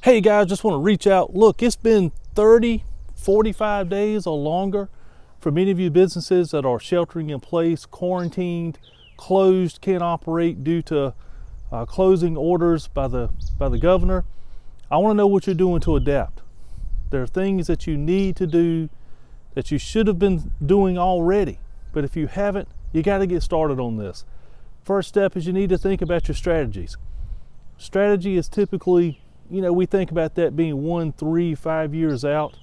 Hey guys, just want to reach out. Look, it's been 30, 45 days or longer for many of you businesses that are sheltering in place, quarantined, closed, can't operate due to closing orders by the governor. I want to know what you're doing to adapt. There are things that you need to do that you should have been doing already, but if you haven't, you got to get started on this. First step is you need to think about your strategies. Strategy is typically, we think about that being 1, 3, 5 years out.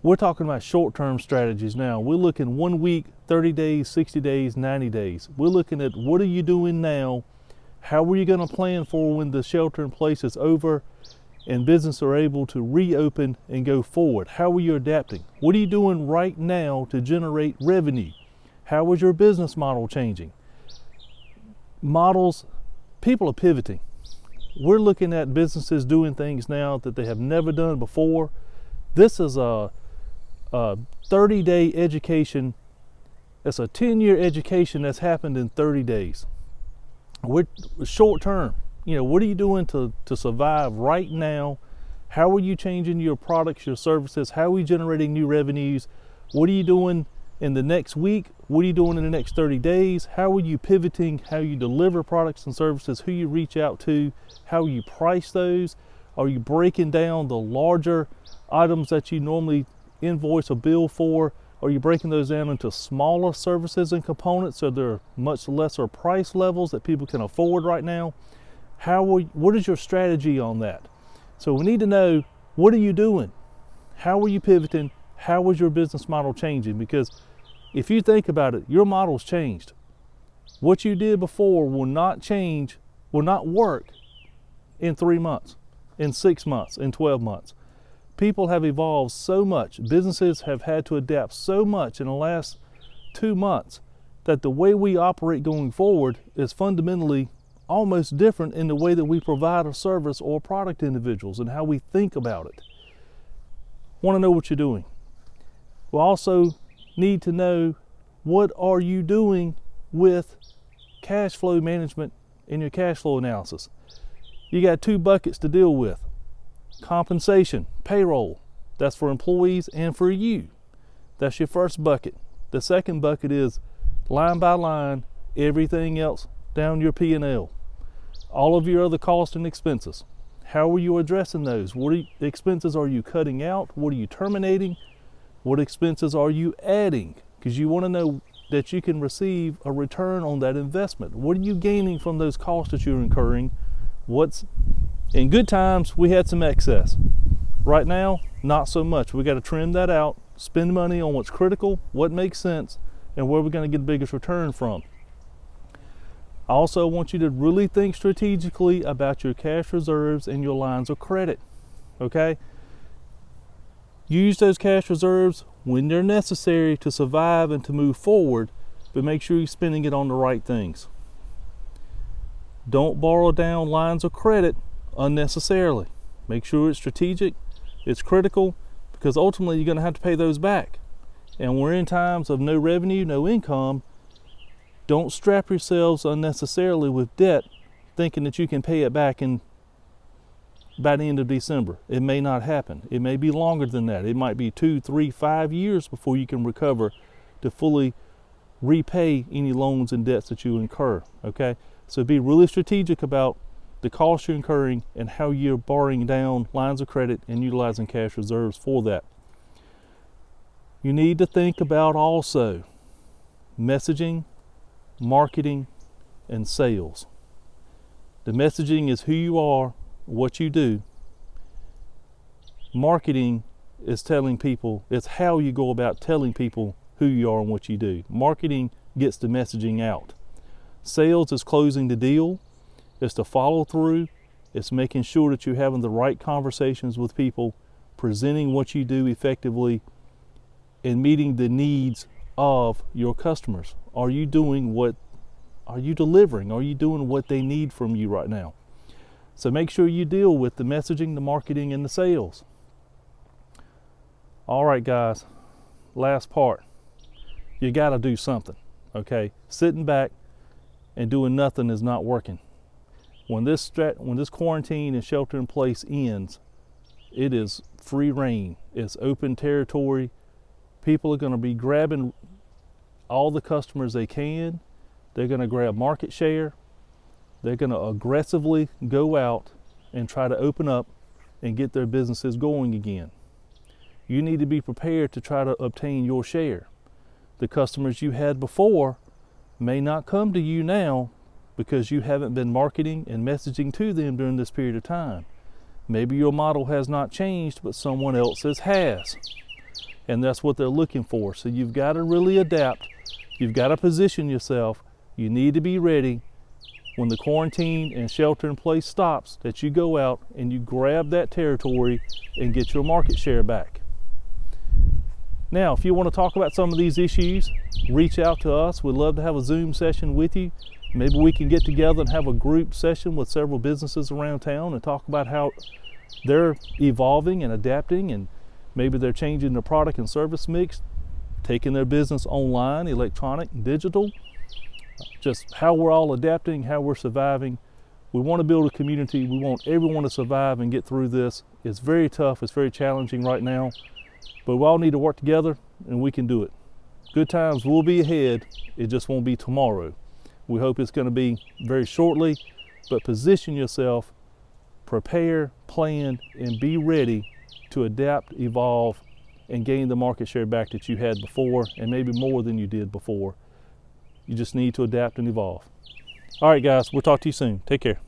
We're talking about short-term strategies now. We're looking 1 week, 30 days, 60 days, 90 days. We're looking at what are you doing now? How are you going to plan for when the shelter in place is over and business are able to reopen and go forward? How are you adapting? What are you doing right now to generate revenue? How is your business model changing? People are pivoting. We're looking at businesses doing things now that they have never done before. This is a 30-day education. It's a 10-year education that's happened in 30 days. We're short term. What are you doing to survive right now? How are you changing your products, your services? How are we generating new revenues? What are you doing in the next week? What are you doing in the next 30 days? How are you pivoting? How you deliver products and services? Who you reach out to? How you price those? Are you breaking down the larger items that you normally invoice or bill for? Are you breaking those down into smaller services and components so they're much lesser price levels that people can afford right now? What is your strategy on that? So we need to know, what are you doing? How are you pivoting? How is your business model changing? Because if you think about it, your model's changed. What you did before will not change, will not work in 3 months, in 6 months, in 12 months. People have evolved so much. Businesses have had to adapt so much in the last 2 months that the way we operate going forward is fundamentally almost different in the way that we provide a service or product to individuals and how we think about it. Want to know what you're doing. We also need to know, what are you doing with cash flow management in your cash flow analysis? You got 2 buckets to deal with. Compensation, payroll, that's for employees and for you. That's your first bucket. The second bucket is line by line, everything else down your P&L. All of your other costs and expenses. How are you addressing those? What expenses are you cutting out? What are you terminating? What expenses are you adding? Because you want to know that you can receive a return on that investment. What are you gaining from those costs that you're incurring? In good times, we had some excess. Right now, not so much. We got to trim that out, spend money on what's critical, what makes sense, and where we're going to get the biggest return from. I also want you to really think strategically about your cash reserves and your lines of credit, okay? Use those cash reserves when they're necessary to survive and to move forward, but make sure you're spending it on the right things. Don't borrow down lines of credit unnecessarily. Make sure it's strategic, it's critical, because ultimately you're going to have to pay those back. And we're in times of no revenue, no income. Don't strap yourselves unnecessarily with debt thinking that you can pay it back by the end of December. It may not happen. It may be longer than that. It might be 2, 3, 5 years before you can recover to fully repay any loans and debts that you incur, okay? So be really strategic about the costs you're incurring and how you're borrowing down lines of credit and utilizing cash reserves for that. You need to think about also messaging, marketing, and sales. The messaging is who you are, what you do. Marketing is telling people, it's how you go about telling people who you are and what you do. Marketing gets the messaging out. Sales is closing the deal. It's the follow through. It's making sure that you're having the right conversations with people, presenting what you do effectively, and meeting the needs of your customers. Are you delivering? Are you doing what they need from you right now? So make sure you deal with the messaging, the marketing, and the sales. All right, guys, last part. You got to do something, okay? Sitting back and doing nothing is not working. When this quarantine and shelter in place ends, it is free reign. It's open territory. People are going to be grabbing all the customers they can. They're going to grab market share. They're going to aggressively go out and try to open up and get their businesses going again. You need to be prepared to try to obtain your share. The customers you had before may not come to you now because you haven't been marketing and messaging to them during this period of time. Maybe your model has not changed, but someone else's has. And that's what they're looking for. So you've got to really adapt. You've got to position yourself. You need to be ready when the quarantine and shelter in place stops, that you go out and you grab that territory and get your market share back. Now, if you want to talk about some of these issues, reach out to us. We'd love to have a Zoom session with you. Maybe we can get together and have a group session with several businesses around town and talk about how they're evolving and adapting, and maybe they're changing their product and service mix, taking their business online, electronic, digital, just how we're all adapting, how we're surviving. We want to build a community. We want everyone to survive and get through this. It's very tough. It's very challenging right now, but we all need to work together and we can do it. Good times will be ahead. It just won't be tomorrow. We hope it's going to be very shortly, but position yourself, prepare, plan, and be ready to adapt, evolve, and gain the market share back that you had before, and maybe more than you did before. You just need to adapt and evolve. All right, guys, we'll talk to you soon. Take care.